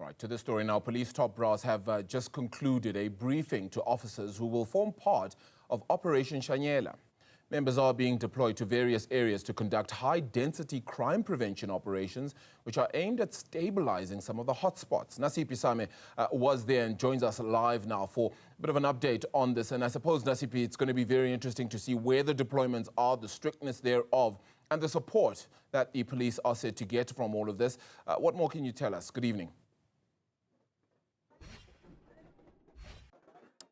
Right, to this story now, police top brass have just concluded a briefing to officers who will form part of Operation Shanela. Members are being deployed to various areas to conduct high-density crime prevention operations, which are aimed at stabilising some of the hotspots. Nasiphi Same was there and joins us live now for a bit of an update on this. And I suppose, Nasiphi, it's going to be very interesting to see where the deployments are, the strictness thereof, and the support that the police are said to get from all of this. What more can you tell us? Good evening.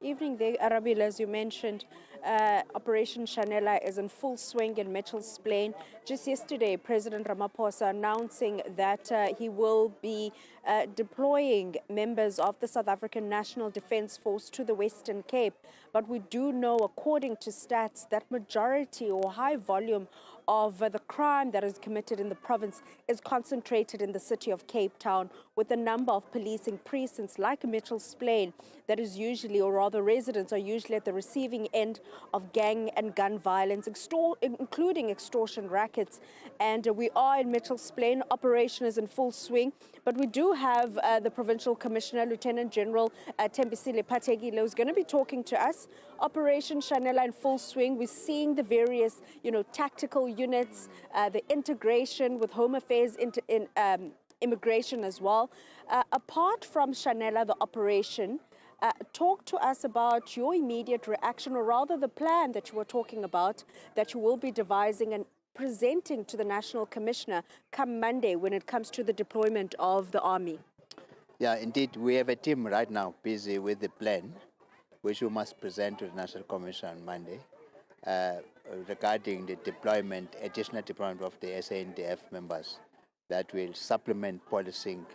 Evening there, Arabil, as you mentioned, Operation Shanela is in full swing in Mitchell's Plain. Just yesterday, President Ramaphosa announcing that he will be deploying members of the South African National Defence Force to the Western Cape. But we do know, according to stats, that majority or high volume of the crime that is committed in the province is concentrated in the city of Cape Town, with a number of policing precincts like Mitchell's Plain that is usually, or rather residents are usually at the receiving end of gang and gun violence, including extortion rackets. And we are in Mitchell's Plain. Operation is in full swing, but we do have the Provincial Commissioner, Lieutenant General Tembisile Patekile, who's going to be talking to us. Operation Shanela in full swing. We're seeing the various, tactical units, the integration with Home Affairs, immigration as well. Apart from Shanela, the operation, talk to us about your immediate reaction, or rather the plan that you were talking about, that you will be devising and presenting to the National Commissioner come Monday when it comes to the deployment of the army. Yeah, indeed, we have a team right now busy with the plan, which we must present to the National Commission on Monday, regarding the additional deployment of the SANDF members that will supplement policing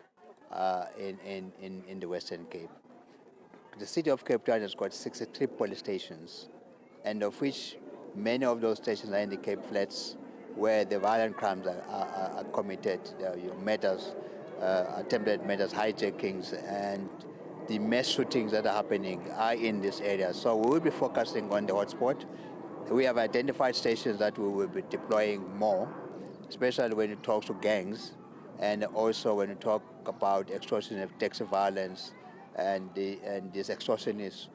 in the Western Cape. The city of Cape Town has got 63 police stations, and of which many of those stations are in the Cape Flats, where the violent crimes are committed, murders, attempted murders, hijackings, and the mass shootings that are happening are in this area. So we will be focusing on the hotspot. We have identified stations that we will be deploying more, especially when it talks to gangs, and also when you talk about extortion and taxi violence, and these extortionists,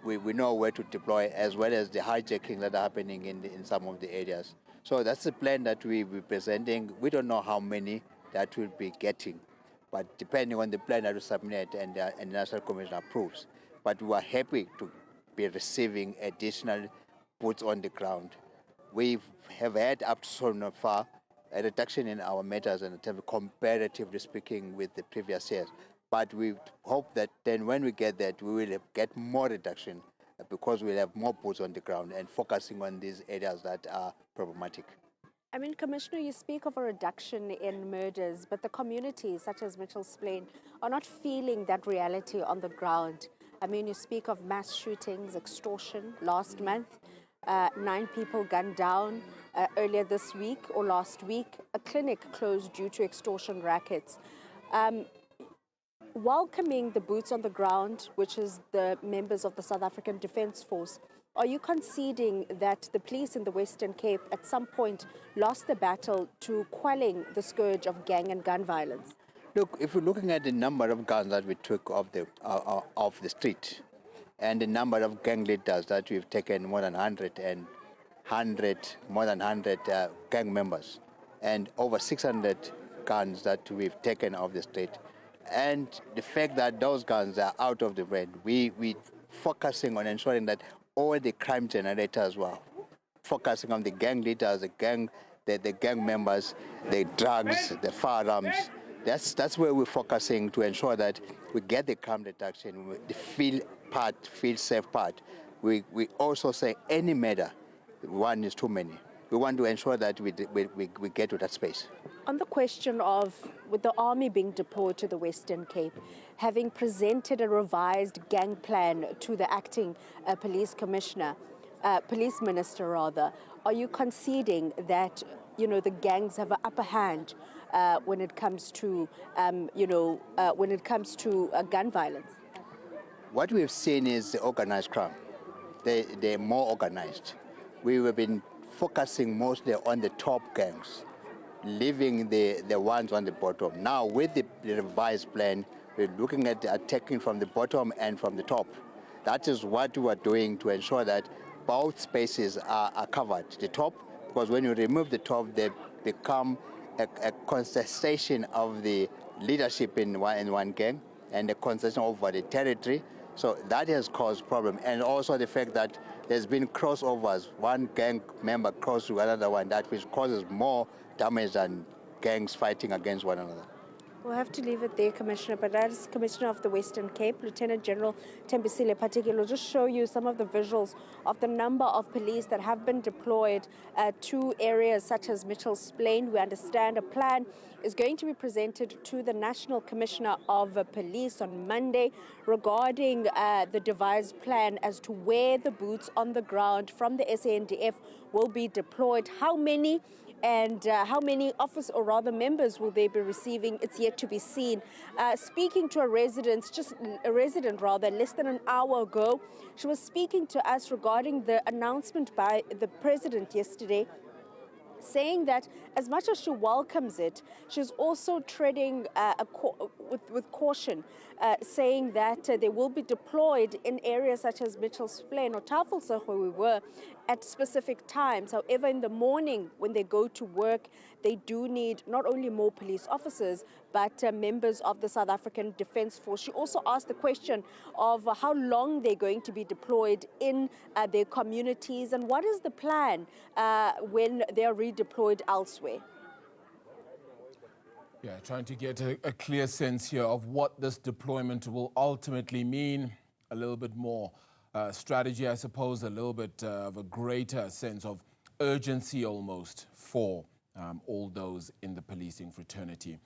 we know where to deploy, as well as the hijacking that are happening in some of the areas. So that's the plan that we will be presenting. We don't know how many that we'll be getting, but depending on the plan that we submit and the National Commission approves. But we are happy to be receiving additional boots on the ground. We have had up to so far a reduction in our matters and comparatively speaking with the previous years. But we hope that then when we get that, we will get more reduction because we'll have more boots on the ground and focusing on these areas that are problematic. I mean, Commissioner, you speak of a reduction in murders, but the communities such as Mitchell's Plain are not feeling that reality on the ground. I mean, you speak of mass shootings, extortion. Last month, 9 people gunned down. Earlier this week or last week, a clinic closed due to extortion rackets. Welcoming the boots on the ground, which is the members of the South African Defence Force, are you conceding that the police in the Western Cape at some point lost the battle to quelling the scourge of gang and gun violence? Look, if you're looking at the number of guns that we took off the street, and the number of gang leaders that we've taken, more than 100 gang members, and over 600 guns that we've taken off the street, and the fact that those guns are out of the red, we focusing on ensuring that all the crime generators were focusing on the gang leaders, the gang members, the drugs, the firearms. That's where we're focusing to ensure that we get the crime reduction, the feel safe part. We also say any murder, one is too many. We want to ensure that we get to that space. On the question of, with the army being deployed to the Western Cape, having presented a revised gang plan to the acting police minister rather, are you conceding that the gangs have an upper hand when it comes to gun violence? What we've seen is the organized crime. They're more organized. We have been focusing mostly on the top gangs. leaving the ones on the bottom. Now, with the revised plan, we're looking at attacking from the bottom and from the top. That is what we are doing to ensure that both spaces are covered. The top, because when you remove the top, they become a contestation of the leadership in one gang and a contestation over the territory. So that has caused problem. And also the fact that there's been crossovers, one gang member cross to another one, that which causes more damage than gangs fighting against one another. We'll have to leave it there, Commissioner, but as Commissioner of the Western Cape, Lieutenant General Thembisile Patekile will just show you some of the visuals of the number of police that have been deployed to areas such as Mitchell's Plain. We understand a plan is going to be presented to the National Commissioner of Police on Monday regarding the devised plan as to where the boots on the ground from the SANDF will be deployed, how many, and how many officers, or rather members, will they be receiving? It's yet to be seen. Speaking to a resident, less than an hour ago, she was speaking to us regarding the announcement by the president yesterday, saying that as much as she welcomes it, she's also treading with caution, saying that they will be deployed in areas such as Mitchell's Plain or Tafelsig, where we were, at specific times. However, in the morning when they go to work, they do need not only more police officers, but members of the South African Defence Force. She also asked the question of how long they're going to be deployed in their communities and what is the plan when they are redeployed elsewhere. Yeah, trying to get a clear sense here of what this deployment will ultimately mean, a little bit more strategy, I suppose, a little bit of a greater sense of urgency almost for all those in the policing fraternity.